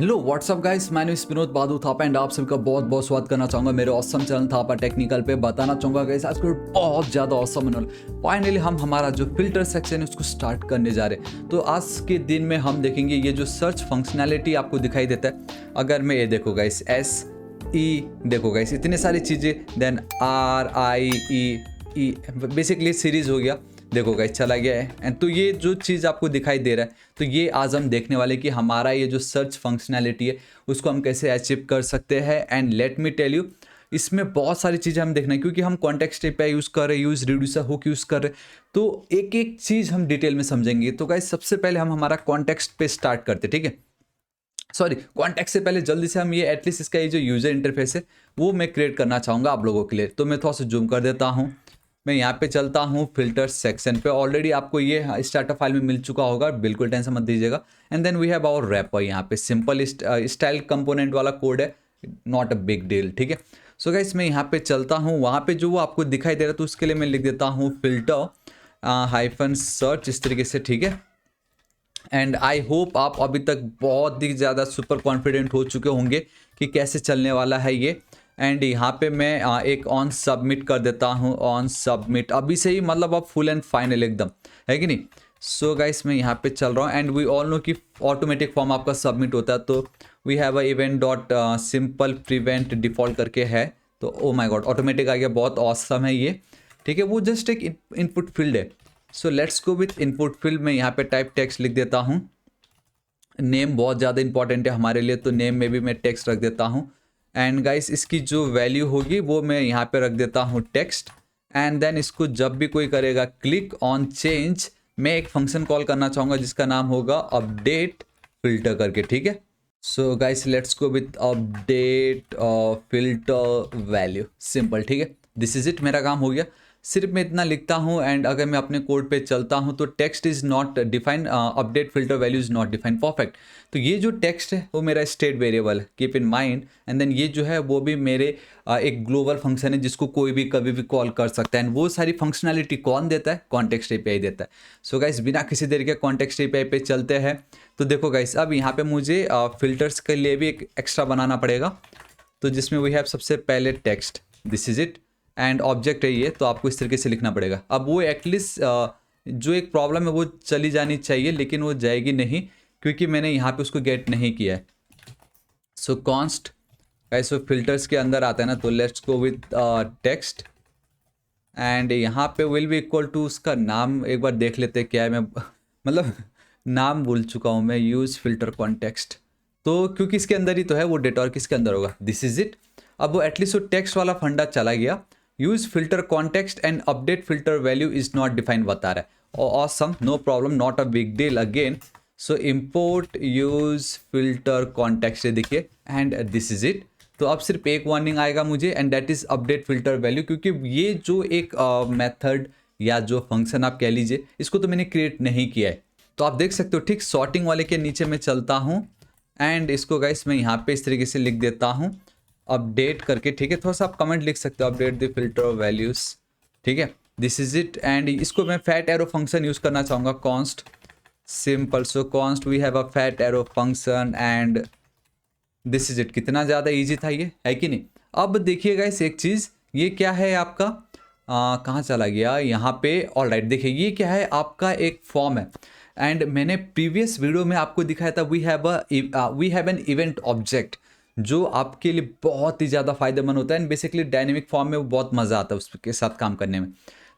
Hello what's up guys, मैं विनोद बादू Thapa and आप सभी का बहुत बहुत स्वागत करना चाहूँगा मेरे ऑसम चैनल थापा टेक्निकल पे। बताना चाहूँगा गाइस आज को बहुत ज़्यादा ऑसम होने वाला। फाइनली हम हमारा जो फिल्टर सेक्शन है उसको स्टार्ट करने जा रहे हैं। तो आज के दिन में हम देखेंगे ये जो सर्च फंक्शनैलिटी आपको दिखाई देता है। अगर मैं ये देखो गाइस SE देखो गाइस इतने सारी चीज़ें, देन RIE बेसिकली सीरीज हो गया। देखो गाइस चला गया है एंड तो ये जो चीज़ आपको दिखाई दे रहा है, तो ये आज हम देखने वाले कि हमारा ये जो सर्च फंक्शनैलिटी है उसको हम कैसे अचीव कर सकते हैं। And let me tell you, इसमें बहुत सारी चीज़ें हम देखना है क्योंकि हम कॉन्टेक्स्ट API यूज़ कर रहे हैं, यूज़ रिड्यूसर हुक यूज़ कर रहे हैं, तो एक एक चीज़ हम डिटेल में समझेंगे। तो गाइस सबसे पहले हम हमारा कॉन्टेक्स्ट पे स्टार्ट करते, ठीक है। सॉरी, कॉन्टेक्स्ट से पहले जल्दी से हम ये एटलीस्ट इसका ये जो यूज़र इंटरफेस है वो मैं क्रिएट करना चाहूँगा आप लोगों के लिए। तो मैं थोड़ा सा जूम कर देता हूँ, मैं यहाँ पे चलता हूँ फिल्टर्स सेक्शन पे। ऑलरेडी आपको ये स्टार्टर फाइल में मिल चुका होगा, बिल्कुल टेंशन मत दीजिएगा। And then we have our wrapper, यहाँ पे सिंपल स्टाइल कंपोनेंट वाला कोड है, नॉट अ बिग डील, ठीक है। सो गाइस मैं यहाँ पे चलता हूँ, वहाँ पे जो वो आपको दिखाई दे रहा है तो उसके लिए मैं लिख देता हूँ फिल्टर हाइफन सर्च, इस तरीके से, ठीक है। एंड आई होप आप अभी तक बहुत ही ज़्यादा सुपर कॉन्फिडेंट हो चुके होंगे कि कैसे चलने वाला है ये। एंड यहाँ पे मैं एक ऑन सबमिट कर देता हूँ, ऑन सबमिट अभी से ही, मतलब अब फुल एंड फाइनल एकदम, है कि नहीं। सो गाइस मैं यहाँ पे चल रहा हूँ एंड वी ऑल नो कि ऑटोमेटिक फॉर्म आपका सबमिट होता है। तो we have a event dot simple prevent default करके है। तो ओ माय गॉड, ऑटोमेटिक आ गया, बहुत ऑसम है ये, ठीक है। वो जस्ट एक इनपुट फील्ड है। So let's go with input field में यहाँ पे टाइप टेक्स्ट लिख देता हूँ। नेम बहुत ज़्यादा इंपॉर्टेंट है हमारे लिए, तो नेम में भी मैं टेक्स्ट रख देता हूँ। एंड गाइस इसकी जो वैल्यू होगी वो मैं यहाँ पे रख देता हूँ टेक्स्ट। एंड देन इसको जब भी कोई करेगा क्लिक ऑन चेंज, मैं एक फंक्शन कॉल करना चाहूँगा जिसका नाम होगा अपडेट फिल्टर करके, ठीक है। So guys let's go with update filter value, simple, ठीक है। दिस इज इट, मेरा काम हो गया। सिर्फ मैं इतना लिखता हूँ एंड अगर मैं अपने कोड पे चलता हूँ तो text is not define, update filter value is not define, perfect. तो ये जो टेक्स्ट है वो मेरा स्टेट वेरिएबल है, keep in mind. And then ये जो है वो भी मेरे एक ग्लोबल फंक्शन है जिसको कोई भी कभी भी कॉल कर सकता है। एंड वो सारी फंक्शनैलिटी कौन देता है? कॉन्टेक्स्ट API देता है। सो गाइस बिना किसी देर के कॉन्टेक्स्ट API पे चलते हैं। तो देखो गाइस अब यहाँ पे मुझे फिल्टर्स के लिए भी एक एक्स्ट्रा बनाना पड़ेगा, तो जिसमें वी हैव सबसे पहले text, this is it. And object है ये, तो आपको इस तरीके से लिखना पड़ेगा। अब वो एटलीस्ट जो एक प्रॉब्लम है वो चली जानी चाहिए, लेकिन वो जाएगी नहीं क्योंकि मैंने यहाँ पे उसको गेट नहीं किया है। सो कॉन्स्ट गाइस वो फिल्टर्स के अंदर आता है ना, तो let's go with text. And यहाँ पे विल बी इक्वल टू उसका नाम एक बार देख लेते हैं क्या है। मैं मतलब नाम भूल चुका हूँ मैं, यूज़ फिल्टर कॉन्टेक्स्ट, तो क्योंकि इसके अंदर ही तो है वो डेटा, और किसके अंदर होगा, दिस इज इट। अब वो एटलीस्ट वो टेक्स्ट वाला फंडा चला गया। Use filter context and update filter value is not defined बता रहा है। Awesome, no problem, not a big deal again. So import use filter context, देखिए, एंड दिस इज इट। तो अब सिर्फ एक वार्निंग आएगा मुझे and that is update filter value, क्योंकि ये जो एक मेथड या जो फंक्शन आप कह लीजिए, इसको तो मैंने क्रिएट नहीं किया है। तो आप देख सकते हो, ठीक सॉर्टिंग वाले के नीचे मैं चलता हूँ एंड इसको गाइस मैं यहाँ पे इस तरीके से लिख देता हूँ अपडेट करके, ठीक है। थोड़ा सा आप कमेंट लिख सकते हो, अपडेट द फिल्टर वैल्यूज़, ठीक है, दिस इज इट। एंड इसको मैं फैट एरो फंक्शन यूज़ करना चाहूँगा, const, simple. So const we have a fat arrow function and this is it. कितना ज़्यादा इजी था ये, है कि नहीं। अब देखिएगा इस एक चीज़, ये क्या है आपका, कहाँ चला गया, यहाँ पे। ऑल राइट, देखिए ये क्या है, आपका एक फॉर्म है। एंड मैंने प्रीवियस वीडियो में आपको दिखाया था we have an event object, जो आपके लिए बहुत ही ज़्यादा फायदेमंद होता है। एंड बेसिकली डायनेमिक फॉर्म में वो बहुत मज़ा आता है उसके साथ काम करने में।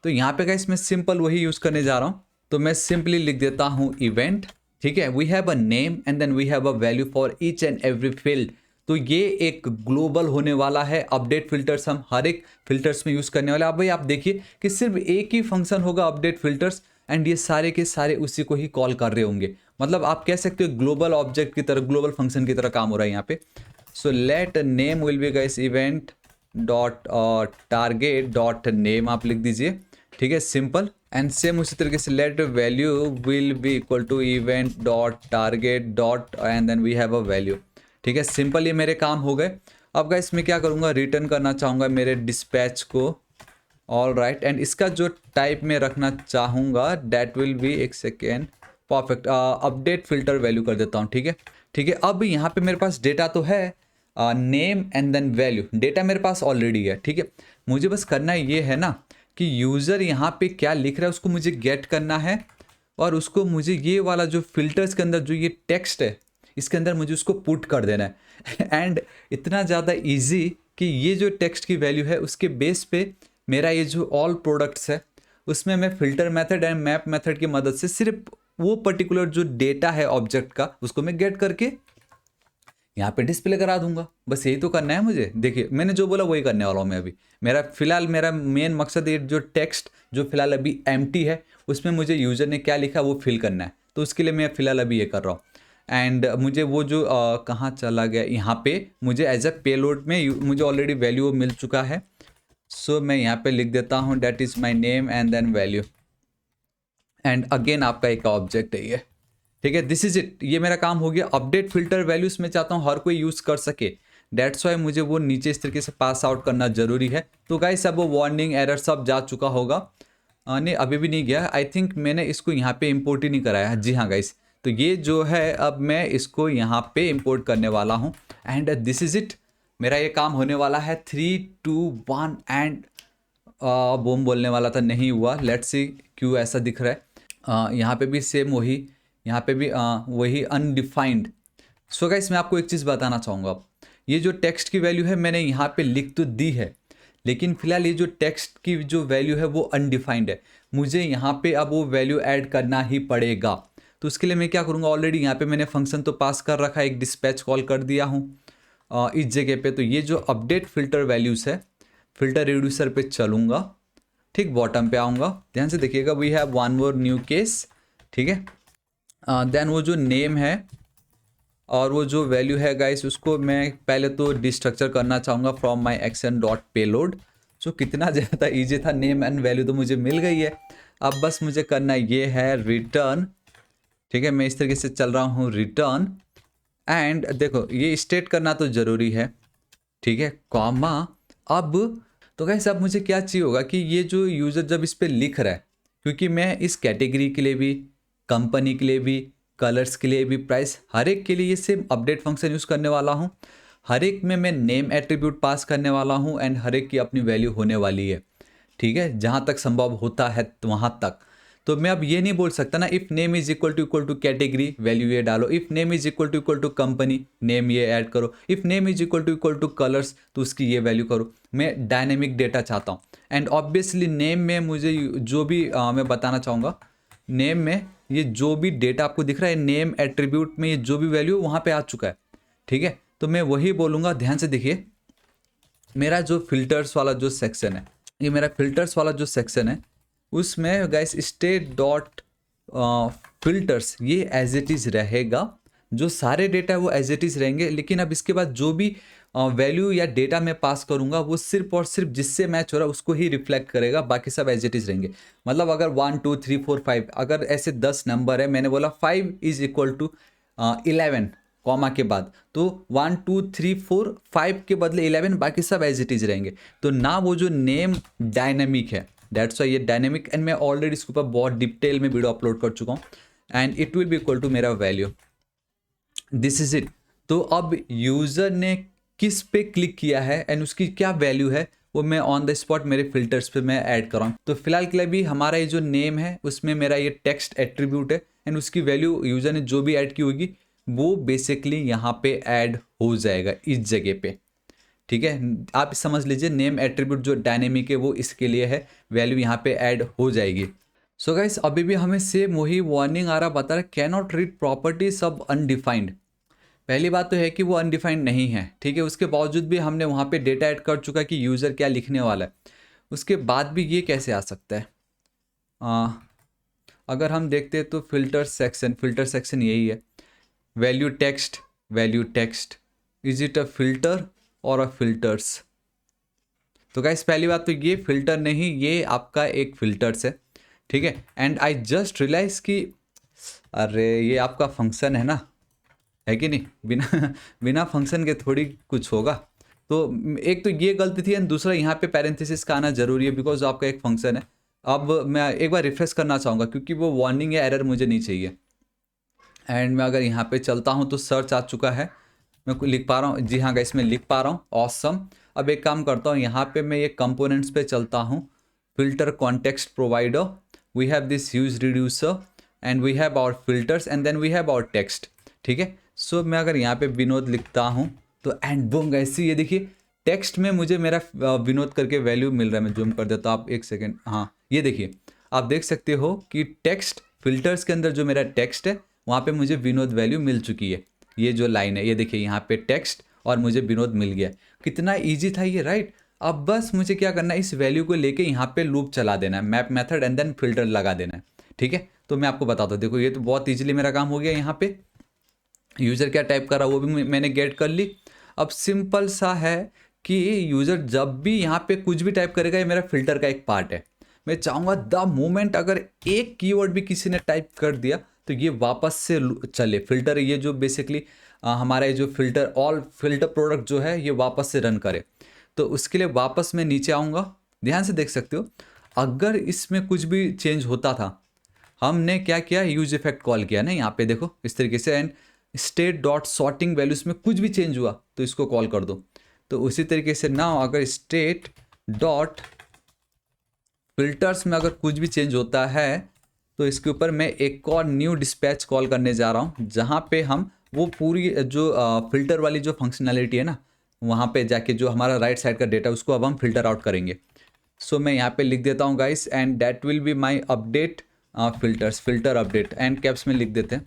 तो यहाँ पे गाइस मैं सिंपल वही यूज़ करने जा रहा हूँ। तो मैं सिंपली लिख देता हूँ इवेंट, ठीक है। We have a name and then we have a value for each and every field. तो ये एक ग्लोबल होने वाला है। अपडेट फिल्टर्स हम हर एक फिल्टर्स में यूज़ करने वाले हैं। अब भाई आप देखिए कि सिर्फ एक ही फंक्शन होगा अपडेट फिल्टर्स, एंड ये सारे के सारे उसी को ही कॉल कर रहे होंगे। मतलब आप कह सकते हो ग्लोबल ऑब्जेक्ट की तरह, ग्लोबल फंक्शन की तरह काम हो रहा है यहाँ पे। So let name will be guys event dot target dot name, आप लिख दीजिए, ठीक है, सिंपल। एंड सेम उसी तरीके से let value will be equal to event dot target dot and then we have a value, ठीक है, सिंपल। ये मेरे काम हो गए। अब गाइस मैं क्या करूँगा, रिटर्न करना चाहूँगा मेरे डिस्पैच को, ऑल राइट। एंड इसका जो टाइप में रखना चाहूँगा दैट विल बी, एक second, perfect, update filter value कर देता हूँ, ठीक है। ठीक है, अब यहाँ पे मेरे पास डेटा तो है, name and then value, data मेरे पास ऑलरेडी है। ठीक है, मुझे बस करना ये है ना कि यूज़र यहाँ पे क्या लिख रहा है उसको मुझे गेट करना है, और उसको मुझे ये वाला जो फिल्टर्स के अंदर जो ये टेक्स्ट है इसके अंदर मुझे उसको पुट कर देना है एंड इतना ज़्यादा इजी कि ये जो टेक्स्ट की वैल्यू है उसके बेस पे मेरा ये जो ऑल प्रोडक्ट्स है उसमें मैं filter method and map method की मदद से सिर्फ वो पर्टिकुलर जो डेटा है ऑब्जेक्ट का उसको मैं गेट करके यहाँ पे डिस्प्ले करा दूंगा। बस यही तो करना है मुझे। देखिए मैंने जो बोला वही करने वाला हूँ मैं अभी। मेरा फिलहाल मेरा मेन मकसद ये जो टेक्स्ट जो फिलहाल अभी एम्प्टी है उसमें मुझे यूज़र ने क्या लिखा वो फिल करना है, तो उसके लिए मैं फिलहाल अभी ये कर रहा हूँ। एंड मुझे वो जो कहाँ चला गया, यहाँ पे मुझे एज अ पेलोड में मुझे ऑलरेडी वैल्यू मिल चुका है। सो मैं यहाँ पे लिख देता हूँ that is my name and then value, and again आपका एक ऑब्जेक्ट है ये। ठीक है, दिस इज इट, ये मेरा काम हो गया। अपडेट फिल्टर वैल्यूज में चाहता हूँ हर कोई यूज़ कर सके, डेट्स वाई मुझे वो नीचे इस तरीके से पास आउट करना जरूरी है। तो गाइस सब वो वार्निंग एरर सब जा चुका होगा, नहीं अभी भी नहीं गया। आई थिंक मैंने इसको यहाँ पे इंपोर्ट ही नहीं कराया। जी हाँ गाइस, तो ये जो है अब मैं इसको यहाँ पे इंपोर्ट करने वाला हूँ एंड दिस इज इट, मेरा ये काम होने वाला है। 3 2 1 एंड बूम बोलने वाला था, नहीं हुआ। लेट्स सी क्यों ऐसा दिख रहा है। यहाँ पे भी सेम वही, यहाँ पे भी वही अनडिफाइंड। सो गाइस मैं आपको एक चीज़ बताना चाहूँगा, अब ये जो टेक्स्ट की वैल्यू है मैंने यहाँ पे लिख तो दी है, लेकिन फिलहाल ये जो टेक्स्ट की जो वैल्यू है वो अनडिफाइंड है। मुझे यहाँ पे अब वो वैल्यू ऐड करना ही पड़ेगा। तो उसके लिए मैं क्या करूँगा, ऑलरेडी यहाँ पे मैंने फंक्शन तो पास कर रखा है, एक डिस्पैच कॉल कर दिया हूँ इस जगह पे। तो ये जो अपडेट फिल्टर वैल्यूज़ है, फिल्टर रिड्यूसर पे चलूँगा, ठीक बॉटम पे आऊँगा, ध्यान से देखिएगा, we have one more new case. ठीक है, देन वो जो नेम है और वो जो वैल्यू है गाइस उसको मैं पहले तो डिस्ट्रक्चर करना चाहूँगा from my action dot payload. जो कितना ज़्यादा ईजी था, नेम एंड वैल्यू तो मुझे मिल गई है। अब बस मुझे करना ये है रिटर्न। ठीक है, मैं इस तरीके से चल रहा हूँ रिटर्न, एंड देखो ये स्टेट करना तो ज़रूरी है। ठीक है, कॉमा। अब तो गाइस अब मुझे क्या चाहिए होगा कि ये जो यूज़र जब इस पर लिख रहा है, क्योंकि मैं इस कैटेगरी के लिए भी, कंपनी के लिए भी, कलर्स के लिए भी, प्राइस, हर एक के लिए ये सेम अपडेट फंक्शन यूज़ करने वाला हूँ। हर एक में मैं नेम एट्रीब्यूट पास करने वाला हूँ एंड हर एक की अपनी वैल्यू होने वाली है। ठीक है, जहाँ तक संभव होता है तो वहाँ तक। तो मैं अब ये नहीं बोल सकता ना if name is equal to category, value ये डालो। If name is equal to company, name ये ऐड करो। If name is equal to colours, तो उसकी ये वैल्यू करो। मैं डायनेमिक डेटा चाहता हूँ एंड ऑब्वियसली नेम में मुझे जो भी मैं बताना चाहूँगा, नेम में ये जो भी डेटा आपको दिख रहा है नेम एट्रीब्यूट में ये जो भी वैल्यू वहाँ पे आ चुका है। ठीक है, तो मैं वही बोलूँगा। ध्यान से देखिए, मेरा जो फिल्टर्स वाला जो सेक्शन है, ये मेरा फिल्टर्स वाला जो सेक्शन है उसमें गाइस स्टेट डॉट फिल्टर्स ये एज इट इज़ रहेगा। जो सारे डेटा है वो एज इट इज़ रहेंगे, लेकिन अब इसके बाद जो भी वैल्यू या डेटा मैं पास करूंगा वो सिर्फ और सिर्फ जिससे मैच हो रहा है उसको ही रिफ्लेक्ट करेगा, बाकी सब एज इट इज़ रहेंगे। मतलब अगर 1 2 3 4 5 अगर ऐसे 10 नंबर है, मैंने बोला 5 इज इक्वल टू 11 कॉमा के बाद, तो 1 2 3 4 5 के बदले 11, बाकी सब एज इट इज़ रहेंगे। तो ना वो जो नेम डायनेमिक है, डेट्स वाई ये डायनेमिक, एंड मैं ऑलरेडी इसके ऊपर बहुत डिटेल में वीडियो अपलोड कर चुका हूँ, and it will be equal to मेरा वैल्यू। This is it. तो अब यूज़र ने किस पे क्लिक किया है एंड उसकी क्या वैल्यू है वो मैं ऑन द स्पॉट मेरे फिल्टर्स पे मैं ऐड कर रहा हूँ। तो फिलहाल के लिए भी हमारा ये जो नेम है उसमें मेरा ये टेक्स्ट एट्रीब्यूट है एंड उसकी वैल्यू यूज़र ने जो भी ऐड की होगी वो बेसिकली यहाँ पे ऐड हो जाएगा इस जगह पे। ठीक है, आप समझ लीजिए नेम एट्रीब्यूट जो डायनेमिक है वो इसके लिए है, वैल्यू यहाँ पे ऐड हो जाएगी। सो गाइस अभी भी हमें सेम वही वार्निंग आ रहा, बता रहा कैन नॉट रीड प्रॉपर्टी सब अनडिफाइंड। पहली बात तो है कि वो अनडिफाइंड नहीं है। ठीक है, उसके बावजूद भी हमने वहाँ पे डेटा ऐड कर चुका कि यूज़र क्या लिखने वाला है, उसके बाद भी ये कैसे आ सकता है। अगर हम देखते हैं तो फिल्टर सेक्शन यही है, value text, is it a filter और अ फिल्टर्स। तो गाइस पहली बात तो ये फिल्टर नहीं, ये आपका एक फिल्टर्स है। ठीक है, एंड आई जस्ट रियलाइज कि अरे ये आपका फंक्शन है ना, है कि नहीं, बिना फंक्शन के थोड़ी कुछ होगा। तो एक तो ये गलती थी एंड दूसरा यहाँ पे पैरेंथेसिस का आना जरूरी है बिकॉज आपका एक फंक्शन है। अब मैं एक बार रिफ्रेश करना चाहूँगा क्योंकि वो वार्निंग या एरर मुझे नहीं चाहिए। एंड मैं अगर यहाँ पे चलता हूँ तो सर्च आ चुका है, मैं लिख पा रहा हूँ, जी हाँ गाइस मैं लिख पा रहा हूँ, ऑसम। अब एक काम करता हूँ, यहाँ पे मैं ये कंपोनेंट्स पे चलता हूँ, filter context provider, we have this huge reducer and we have our filters and then we have our text. ठीक है, सो मैं अगर यहाँ पे विनोद लिखता हूँ तो एंड बूम गाइस ये देखिए टेक्स्ट में मुझे मेरा विनोद करके वैल्यू मिल रहा है। मैं जूम कर देता हूँ, आप एक सेकेंड, हाँ ये देखिए आप देख सकते हो कि टेक्स्ट फिल्टर्स के अंदर जो मेरा टेक्स्ट है वहाँ पे मुझे विनोद वैल्यू मिल चुकी है। ये जो लाइन है ये देखिए यहाँ पे टेक्स्ट और मुझे विनोद मिल गया। कितना इजी था ये, राइट। अब बस मुझे क्या करना है, इस वैल्यू को लेके यहाँ पे लूप चला देना है, map method and then filter लगा देना है। ठीक है, तो मैं आपको बताता हूँ, देखो ये तो बहुत ईजिली मेरा काम हो गया। यहाँ पे यूज़र क्या टाइप कर रहा है वो भी मैंने गेट कर ली। अब सिंपल सा है कि यूज़र जब भी यहाँ पे कुछ भी टाइप करेगा ये मेरा फिल्टर का एक पार्ट है। मैं चाहूँगा द मोमेंट अगर एक कीवर्ड भी किसी ने टाइप कर दिया तो ये वापस से चले फिल्टर, ये जो बेसिकली हमारा ये जो फिल्टर ऑल फिल्टर प्रोडक्ट जो है ये वापस से रन करे। तो उसके लिए वापस मैं नीचे आऊँगा, ध्यान से देख सकते हो अगर इसमें कुछ भी चेंज होता था, हमने क्या किया, यूज इफेक्ट कॉल किया ना यहाँ पे देखो इस तरीके से, and state dot sorting values में कुछ भी चेंज हुआ तो इसको कॉल कर दो। तो उसी तरीके से ना अगर स्टेट डॉट फिल्टर्स में अगर कुछ भी चेंज होता है तो इसके ऊपर मैं एक और न्यू डिस्पैच कॉल करने जा रहा हूँ, जहाँ पे हम वो पूरी जो फिल्टर वाली जो फंक्शनैलिटी है ना वहाँ पे जाके जो हमारा राइट साइड का डेटा उसको अब हम फिल्टर आउट करेंगे। सो मैं यहाँ पे लिख देता हूँ guys and that will be my update filters, filter update and caps में लिख देते हैं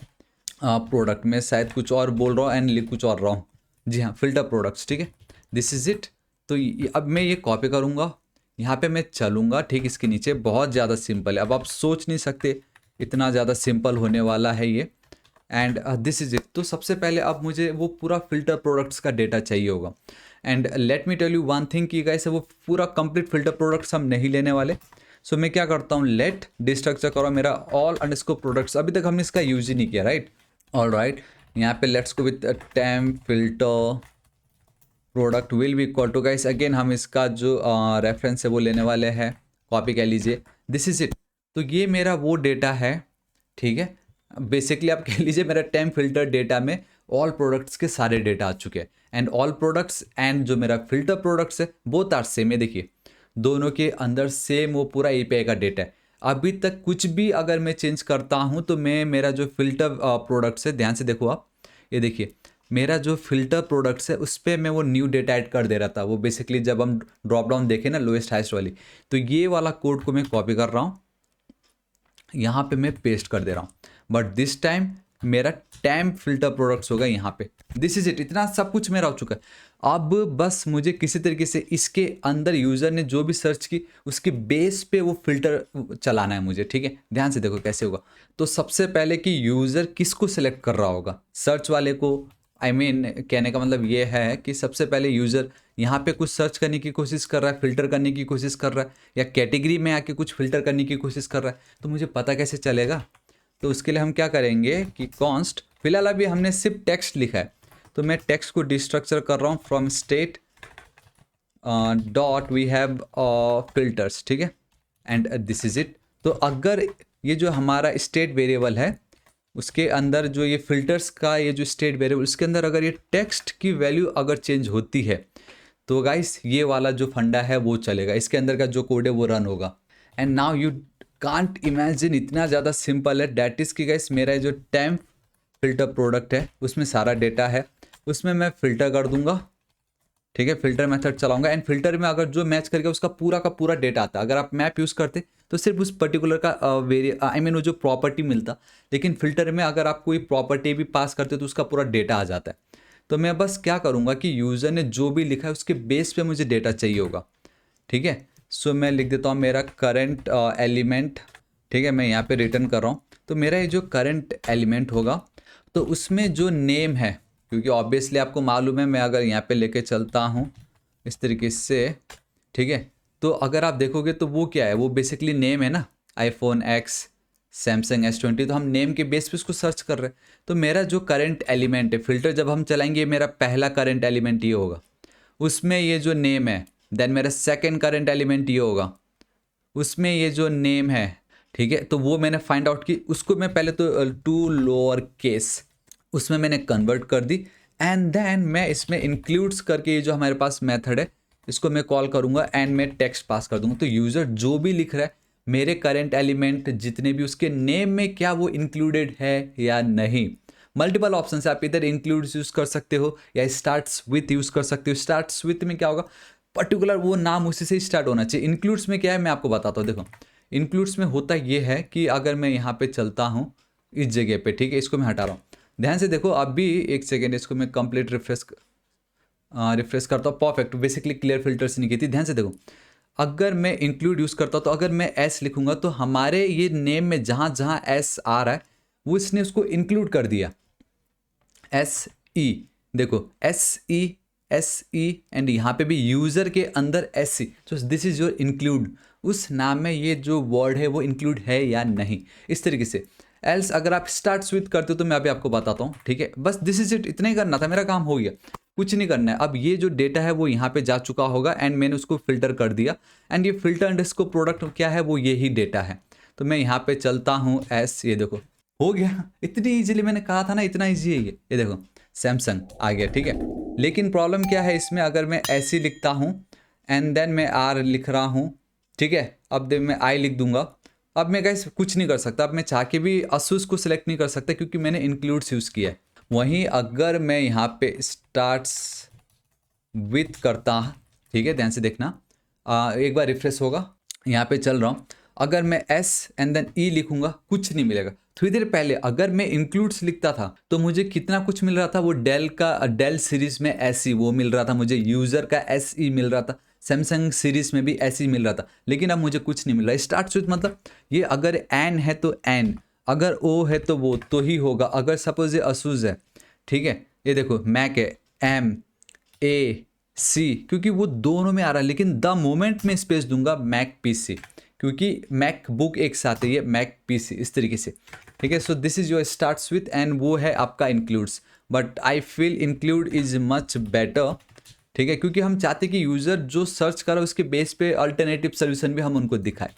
प्रोडक्ट में, शायद कुछ और बोल रहा हूँ एंड लिख कुछ और रहा हूँ, जी हाँ फिल्टर प्रोडक्ट्स। ठीक है, दिस इज़ इट। तो अब मैं ये कॉपी करूँगा, यहाँ पे मैं चलूँगा ठीक इसके नीचे, बहुत ज़्यादा सिंपल है, अब आप सोच नहीं सकते इतना ज़्यादा सिंपल होने वाला है ये। And this is it. तो सबसे पहले अब मुझे वो पूरा फिल्टर प्रोडक्ट्स का डेटा चाहिए होगा। And let me tell you one thing कि गाइस वो पूरा कंप्लीट फिल्टर प्रोडक्ट्स हम नहीं लेने वाले। सो मैं क्या करता हूँ, लेट डिस्ट्रक्चर करो मेरा ऑल अंडरस्कोर प्रोडक्ट्स, अभी तक हमने इसका यूज ही नहीं किया, राइट। ऑल राइट, यहाँ पे let's go with temp filter product will be equal to, guys again हम इसका जो रेफरेंस है वो लेने वाले हैं, कॉपी कह लीजिए, दिस इज इट। तो ये मेरा वो डेटा है, ठीक है। बेसिकली आप कह लीजिए मेरा टेम्प फिल्टर डेटा में ऑल प्रोडक्ट्स के सारे डेटा आ चुके हैं, एंड ऑल प्रोडक्ट्स एंड जो मेरा फिल्टर प्रोडक्ट्स है बोथ आर सेम है। देखिए दोनों के अंदर सेम वो पूरा एपीआई का डेटा है। अभी तक कुछ भी अगर मैं चेंज करता हूँ तो मैं मेरा जो फिल्टर प्रोडक्ट्स है, ध्यान से देखो आप, ये देखिए मेरा जो फिल्टर प्रोडक्ट्स है उस पर मैं वो न्यू डेटा ऐड कर दे रहा था। वो बेसिकली जब हम ड्रॉप डाउन देखें ना लोएस्ट हाइस्ट वाली, तो ये वाला कोड को मैं कॉपी कर रहा हूँ, यहाँ पे मैं पेस्ट कर दे रहा हूँ, बट दिस टाइम मेरा टेम्प फिल्टर प्रोडक्ट्स होगा यहाँ पे। दिस इज इट, इतना सब कुछ मेरा हो चुका है। अब बस मुझे किसी तरीके से इसके अंदर यूज़र ने जो भी सर्च की उसके बेस पे वो फिल्टर चलाना है मुझे, ठीक है। ध्यान से देखो कैसे होगा। तो सबसे पहले कि यूज़र किसको सिलेक्ट कर रहा होगा, सर्च वाले को, आई मीन कहने का मतलब ये है कि सबसे पहले यूज़र यहाँ पे कुछ सर्च करने की कोशिश कर रहा है, फिल्टर करने की कोशिश कर रहा है, या कैटेगरी में आके कुछ फिल्टर करने की कोशिश कर रहा है, तो मुझे पता कैसे चलेगा। तो उसके लिए हम क्या करेंगे कि कॉन्स्ट, फिलहाल अभी हमने सिर्फ टेक्स्ट लिखा है तो मैं टेक्स्ट को डिस्ट्रक्चर कर रहा हूँ from state dot we have filters, ठीक है, एंड दिस इज इट। तो अगर ये जो हमारा स्टेट वेरिएबल है उसके अंदर जो ये फिल्टर्स का ये जो स्टेट वेरिएबल उसके अंदर अगर ये टेक्स्ट की वैल्यू अगर चेंज होती है तो गाइस ये वाला जो फंडा है वो चलेगा, इसके अंदर का जो कोड है वो रन होगा। And now you can't imagine, इतना ज़्यादा सिंपल है। डैट इज़ कि गाइस मेरा जो टेम्प फिल्टर प्रोडक्ट है उसमें सारा डेटा है, उसमें मैं फ़िल्टर कर दूंगा, ठीक है, फिल्टर मेथड चलाऊंगा, एंड फिल्टर में अगर जो मैच करके उसका पूरा का पूरा डेटा आता। अगर आप मैप यूज़ करते तो सिर्फ उस पर्टिकुलर का आई मीन वो जो प्रॉपर्टी मिलता, लेकिन फिल्टर में अगर आप कोई प्रॉपर्टी भी पास करते तो उसका पूरा डेटा आ जाता है। तो मैं बस क्या करूँगा कि यूज़र ने जो भी लिखा है उसके बेस पे मुझे डेटा चाहिए होगा, ठीक है। सो मैं लिख देता हूँ मेरा करंट एलिमेंट, ठीक है, मैं यहाँ पे रिटर्न कर रहा हूँ। तो मेरा ये जो करंट एलिमेंट होगा तो उसमें जो नेम है, क्योंकि ऑब्वियसली आपको मालूम है मैं अगर यहाँ पे लेके चलता हूँ इस तरीके से, ठीक है, तो अगर आप देखोगे तो वो क्या है, वो बेसिकली नेम है ना, आईफोन एक्स, सैमसंग S20, तो हम नेम के बेस पे उसको सर्च कर रहे हैं। तो मेरा जो करंट एलिमेंट है, फिल्टर जब हम चलाएंगे मेरा पहला करंट एलिमेंट ये होगा, उसमें ये जो नेम है, देन मेरा सेकंड करंट एलिमेंट ये होगा, उसमें ये जो नेम है, ठीक है, तो वो मैंने फाइंड आउट की, उसको मैं पहले तो टू लोअर केस उसमें मैंने कन्वर्ट कर दी, एंड देन मैं इसमें इंक्लूड्स करके ये जो हमारे पास मेथड है इसको मैं कॉल करूँगा एंड मैं टेक्स्ट पास कर दूंगा। तो यूज़र जो भी लिख रहा है मेरे करेंट एलिमेंट जितने भी उसके नेम में क्या वो इंक्लूडेड है या नहीं। मल्टीपल ऑप्शन है, आप इधर इंक्लूड्स यूज़ कर सकते हो या स्टार्ट्स विथ यूज़ कर सकते हो। स्टार्ट्स विथ में क्या होगा, पर्टिकुलर वो नाम उसी से स्टार्ट होना चाहिए। इंक्लूड्स में क्या है मैं आपको बताता हूँ। देखो इंक्लूड्स में होता ये है कि अगर मैं यहाँ पे चलता हूँ इस जगह पे, ठीक है, इसको मैं हटा रहा हूँ, ध्यान से देखो। अभी एक सेकेंड, इसको मैं कंप्लीट रिफ्रेश करता हूँ। परफेक्ट, बेसिकली क्लियर फिल्टर से नहीं की थी। ध्यान से देखो, अगर मैं इंक्लूड यूज़ करता हूँ तो अगर मैं एस लिखूंगा तो हमारे ये नेम में जहाँ जहाँ एस आ रहा है वो इसने उसको इंक्लूड कर दिया। एस ई, देखो एस ई एंड यहाँ पे भी यूज़र के अंदर एस सी, तो दिस इज योर इंक्लूड। उस नाम में ये जो वर्ड है वो इंक्लूड है या नहीं, इस तरीके से। एल्स अगर आप स्टार्ट्स विथ करते हो तो मैं अभी आपको बताता हूँ, ठीक है। बस दिस इज इट, इतना ही करना था, मेरा काम हो गया, कुछ नहीं करना है। अब ये जो डेटा है वो यहाँ पे जा चुका होगा एंड मैंने उसको फिल्टर कर दिया, एंड ये फिल्टर अंडरस्कोर प्रोडक्ट क्या है वो यही डेटा है। तो मैं यहाँ पे चलता हूँ एस, ये देखो हो गया, इतनी इजीली, मैंने कहा था ना इतना ईजी है ये देखो सैमसंग आ गया, ठीक है। लेकिन प्रॉब्लम क्या है इसमें, अगर मैं ऐसे लिखता हूँ एंड देन मैं आर लिख रहा हूँ, ठीक है, अब मैं आई लिख दूंगा। अब मैं गाइस कुछ नहीं कर सकता, अब मैं चाह के भी असूस को सिलेक्ट नहीं कर सकता क्योंकि मैंने इंक्लूड्स यूज़ किया है। वहीं अगर मैं यहाँ पे स्टार्ट्स विथ करता, ठीक है, ध्यान से देखना, एक बार रिफ्रेश होगा, यहाँ पे चल रहा हूँ। अगर मैं एस एंड देन ई लिखूंगा कुछ नहीं मिलेगा। थोड़ी देर पहले अगर मैं इंक्लूड्स लिखता था तो मुझे कितना कुछ मिल रहा था, वो डेल सीरीज में एस ई वो मिल रहा था, मुझे यूज़र का एस ई मिल रहा था, सैमसंग सीरीज में भी ऐसे ही मिल रहा था, लेकिन अब मुझे कुछ नहीं मिल रहा। स्टार्ट्स विथ मतलब ये अगर एन है तो एन, अगर ओ है तो वो तो ही होगा। अगर सपोज ये असूज है, ठीक है, ये देखो मैक है, एम ए सी, क्योंकि वो दोनों में आ रहा है। लेकिन द मोमेंट में स्पेस दूंगा मैक पी सी, क्योंकि मैक बुक एक साथ है, ये मैक पी सी, इस तरीके से, ठीक है। So this is your starts with and वो है आपका includes, but I feel include is much better, ठीक है, क्योंकि हम चाहते कि यूज़र जो सर्च करे उसके बेस पे अल्टरनेटिव सोल्यूशन भी हम उनको दिखाएं।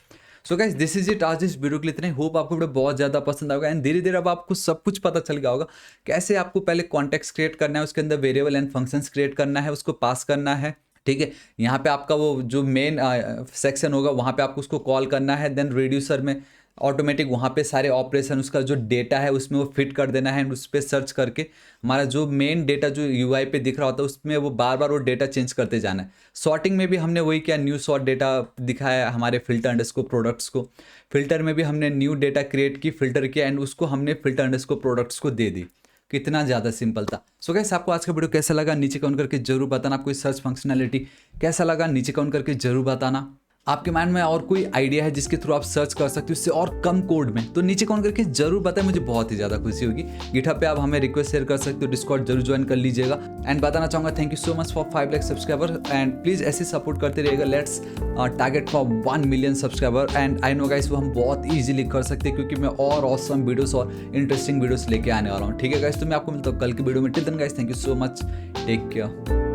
So guys this is it, आज इस वीडियो के लिए इतना ही। होप आपको वीडियो बहुत ज़्यादा पसंद आएगा एंड धीरे धीरे अब आपको सब कुछ पता चल गया होगा कैसे आपको पहले कॉन्टेक्स्ट क्रिएट करना है, उसके अंदर वेरिएबल एंड फंक्शंस क्रिएट करना है, उसको पास करना है, ठीक है। यहाँ पे आपका वो जो मेन सेक्शन होगा वहाँ पे आपको उसको कॉल करना है, देन रिड्यूसर में ऑटोमेटिक वहाँ पे सारे ऑपरेशन उसका जो डेटा है उसमें वो फिट कर देना है एंड उस पर सर्च करके हमारा जो मेन डेटा जो यूआई पे दिख रहा होता है उसमें वो बार बार वो डेटा चेंज करते जाना है। सॉर्टिंग में भी हमने वही किया, न्यू सॉर्ट डेटा दिखाया हमारे फिल्टर अंडरस्कोर प्रोडक्ट्स को। फिल्टर में भी हमने न्यू डेटा क्रिएट की, फिल्टर किया एंड उसको हमने फिल्टर अंडरस्कोर प्रोडक्ट्स को दे दी। कितना ज़्यादा सिंपल था। सो गाइस आपको आज का वीडियो कैसा लगा नीचे कमेंट करके जरूर बताना। आपको सर्च फंक्शनैलिटी कैसा लगा नीचे कमेंट करके जरूर बताना। आपके माइंड में और कोई आइडिया है जिसके थ्रू आप सर्च कर सकते हो उससे और कम कोड में, तो नीचे कमेंट करके जरूर बताएं, मुझे बहुत ही ज़्यादा खुशी होगी। गिटहब पे आप हमें रिक्वेस्ट शेयर कर सकते हो, डिस्कॉर्ड जरूर ज्वाइन कर लीजिएगा। एंड बताना चाहूँगा thank you so much for 5 lakh subscriber and please ऐसे सपोर्ट करते रहिएगा। Let's target for 1 million subscriber and I know guys वो हम बहुत ईजिली कर सकते हैं क्योंकि मैं और ऑसम वीडियोस और इंटरेस्टिंग वीडियोस लेके आने वाला हूँ। ठीक है गाइस, तो मैं आपको मिलता हूँ कल की वीडियो में। Till then guys thank you so much, take care.